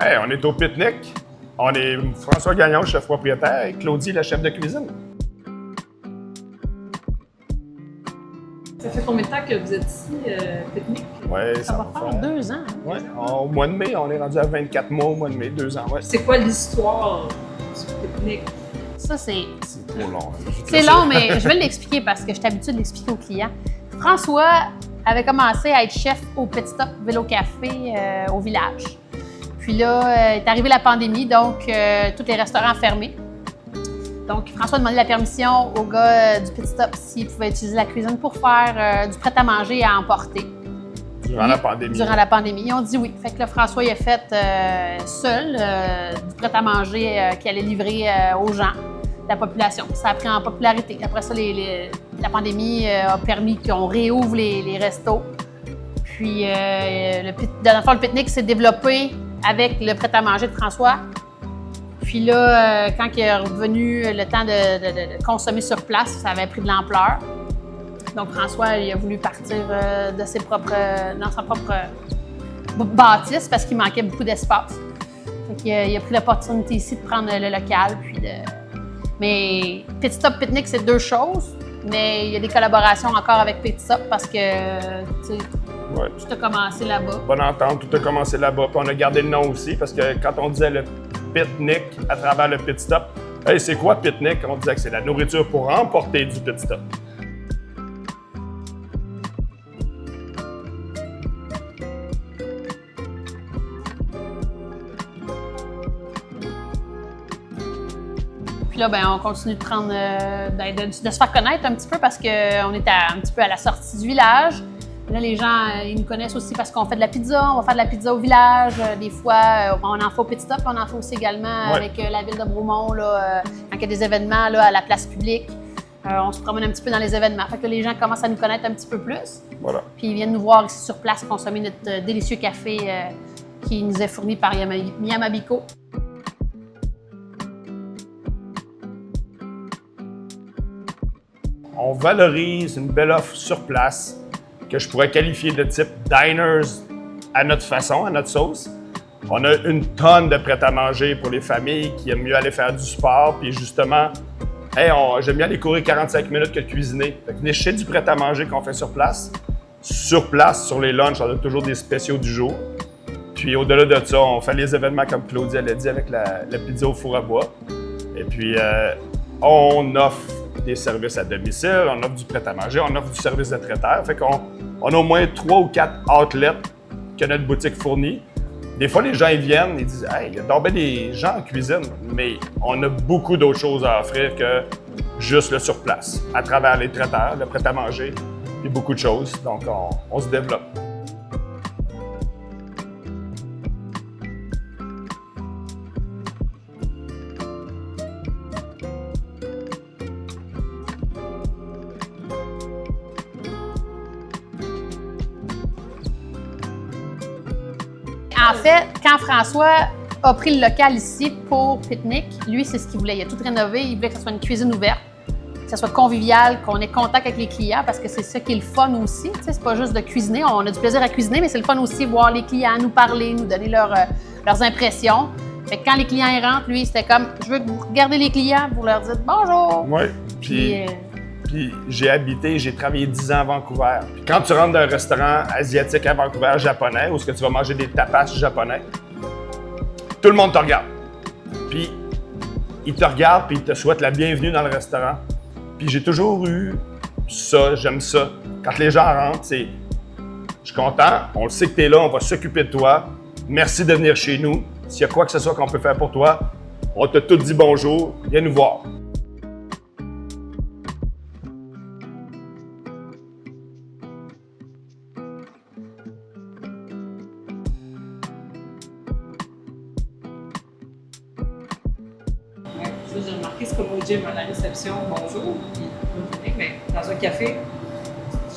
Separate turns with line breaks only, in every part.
Hey, on est au pique-nique. On est François Gagnon, chef propriétaire, et Claudie, la chef de cuisine.
Ça fait combien de temps que vous êtes ici, pique-nique?
Oui,
Ça va faire 2 ans.
Ouais, au mois de mai, on est rendu à 24 mois au mois de mai, 2 ans. Ouais.
C'est quoi l'histoire du pique-nique?
Ça, c'est
trop long. Hein.
C'est long, mais je vais l'expliquer parce que je suis habituée de l'expliquer aux clients. François avait commencé à être chef au Petit Stop Vélo Café au village. Puis là, est arrivée la pandémie, donc tous les restaurants fermés. Donc, François a demandé la permission au gars du Petit Stop s'il pouvait utiliser la cuisine pour faire du prêt-à-manger à emporter.
Durant la pandémie.
Durant la pandémie. Ils ont dit oui. Fait que là, François, il a fait seul du prêt-à-manger qu'il allait livrer aux gens, la population. Ça a pris en popularité. Après ça, la pandémie a permis qu'on réouvre les restos. Puis, dans le fond, le pique-nique s'est développé avec le prêt-à-manger de François. Puis là, quand il est revenu le temps de consommer sur place, ça avait pris de l'ampleur. Donc, François, il a voulu partir dans sa propre bâtisse parce qu'il manquait beaucoup d'espace. Fait qu'il a pris l'opportunité ici de prendre le local. Mais Petit Stop Pique-nique, c'est 2 choses. Mais il y a des collaborations encore avec Petit Stop parce que, tu sais,
ouais.
Tout a commencé là-bas.
Bonne entente, tout a commencé là-bas. Puis on a gardé le nom aussi parce que quand on disait le pique-nique à travers le Petit Stop, hey, c'est quoi pique-nique? On disait que c'est la nourriture pour emporter du Petit Stop.
Puis là, on continue de prendre, de se faire connaître un petit peu parce qu'on est un petit peu à la sortie du village. Là, les gens, ils nous connaissent aussi parce qu'on fait de la pizza. On va faire de la pizza au village. Des fois, on en fait au Petit Stop. On en fait aussi également avec la ville de Bromont, là, quand il y a des événements là, à la place publique. On se promène un petit peu dans les événements. Fait que là, les gens commencent à nous connaître un petit peu plus.
Voilà.
Puis ils viennent nous voir ici sur place consommer notre délicieux café qui nous est fourni par Yamabico.
On valorise une belle offre sur place que je pourrais qualifier de type diners à notre façon, à notre sauce. On a une tonne de prêt-à-manger pour les familles qui aiment mieux aller faire du sport. Puis justement, hey, j'aime bien aller courir 45 minutes que de cuisiner. Fait que venez chez du prêt-à-manger qu'on fait sur place. Sur place, sur les lunchs, on a toujours des spéciaux du jour. Puis au-delà de ça, on fait les événements comme Claudie l'a dit avec la pizza au four à bois. Et puis, on offre des services à domicile, on offre du prêt-à-manger, on offre du service de traiteur. Fait qu'on a au moins 3 ou 4 outlets que notre boutique fournit. Des fois, les gens ils viennent et disent « Hey, il y a donc bien des gens en cuisine », mais on a beaucoup d'autres choses à offrir que juste le sur place, à travers les traiteurs, le prêt-à-manger et beaucoup de choses. Donc, on se développe.
En fait, quand François a pris le local ici pour pique-nique, lui, c'est ce qu'il voulait. Il a tout rénové. Il voulait que ce soit une cuisine ouverte, que ce soit convivial, qu'on ait contact avec les clients parce que c'est ça qui est le fun aussi. Tu sais, c'est pas juste de cuisiner. On a du plaisir à cuisiner, mais c'est le fun aussi de voir les clients nous parler, nous donner leurs impressions. Fait que quand les clients y rentrent, lui, c'était comme « Je veux que vous regardez les clients pour leur dire bonjour ».
Oui. Puis j'ai travaillé 10 ans à Vancouver. Puis quand tu rentres dans un restaurant asiatique à Vancouver, japonais, où est-ce que tu vas manger des tapas japonais, tout le monde te regarde. Puis ils te regardent puis ils te souhaitent la bienvenue dans le restaurant. Puis j'ai toujours eu ça, j'aime ça. Quand les gens rentrent, c'est « Je suis content, on le sait que tu es là, on va s'occuper de toi. Merci de venir chez nous. S'il y a quoi que ce soit qu'on peut faire pour toi, on t'a tout dit bonjour, viens nous voir. »
J'ai remarqué, c'est comme au gym, à la réception, bonjour, puis mais dans un café,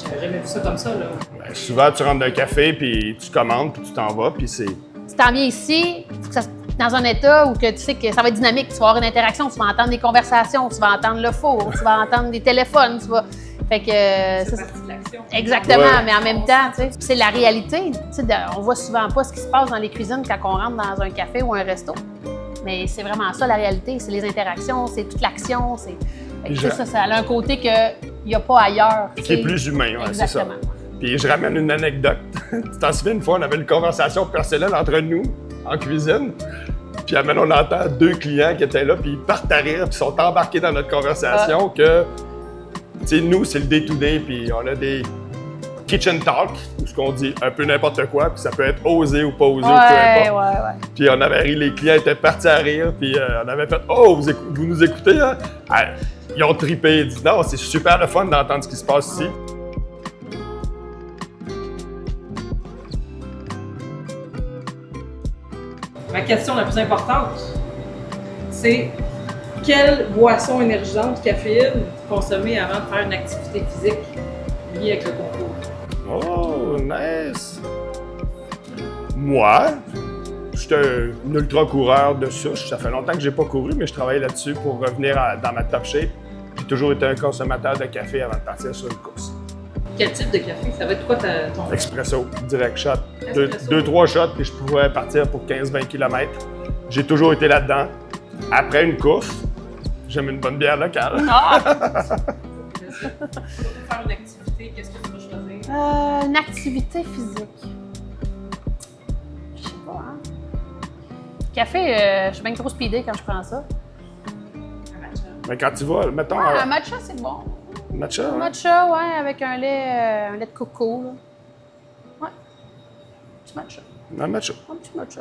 j'avais jamais vu ça comme ça, là.
Ben, souvent, tu rentres dans un café, puis tu commandes, puis tu t'en vas, puis c'est...
Tu t'en viens ici, il faut que ça dans un état où que tu sais que ça va être dynamique, tu vas avoir une interaction, tu vas entendre des conversations, tu vas entendre le four, tu vas entendre des téléphones, tu vas... Fait que...
C'est parti de la interaction.
Exactement,
Ouais.
mais en même temps, tu sais, c'est la réalité. Tu sais, on voit souvent pas ce qui se passe dans les cuisines quand on rentre dans un café ou un resto. Mais c'est vraiment ça la réalité. C'est les interactions, c'est toute l'action. Fait que, tu sais, ça a un côté qu'il n'y a pas ailleurs.
Qui est plus humain, ouais, c'est ça.
Exactement.
Puis je ramène une anecdote. Tu t'en souviens, une fois, on avait une conversation personnelle entre nous, en cuisine. Puis maintenant, on entend 2 clients qui étaient là, puis ils partent à rire, puis sont embarqués dans notre conversation que, tu sais, nous, c'est le day-to-day, puis on a des kitchen talk, où ce qu'on dit un peu n'importe quoi, puis ça peut être osé ou pas osé, peu importe.
Ouais.
Puis on avait ri, les clients étaient partis à rire, puis on avait fait « Oh, vous nous écoutez, hein? » Ils ont trippé, ils disent « Non, c'est super le fun d'entendre ce qui se passe ici. »
Ma question la plus importante, c'est quelle boisson énergisante, caféine, consommer avant de faire une activité physique liée avec le concours?
Oh, nice! Moi, j'étais un ultra-coureur de souche. Ça fait longtemps que j'ai pas couru, mais je travaille là-dessus pour revenir dans ma top shape. J'ai toujours été un consommateur de café avant de partir sur une course.
Quel type de café? Ça va être quoi ton...
Expresso, direct shot.
Espresso.
2-3 shots, puis je pouvais partir pour 15-20 km. J'ai toujours été là-dedans. Après une course, j'aime une bonne bière locale.
Ah!
Faire une activité, qu'est-ce que tu vas choisir?
Une activité physique. Je sais pas, hein. Café, je suis bien trop speedée quand je prends ça.
Un matcha.
Mais quand tu vas, mettons,
Un matcha, c'est bon.
matcha,
Un
hein?
matcha, ouais, avec un lait de coco, là. Ouais. Un petit matcha.
Un matcha.
Un petit matcha.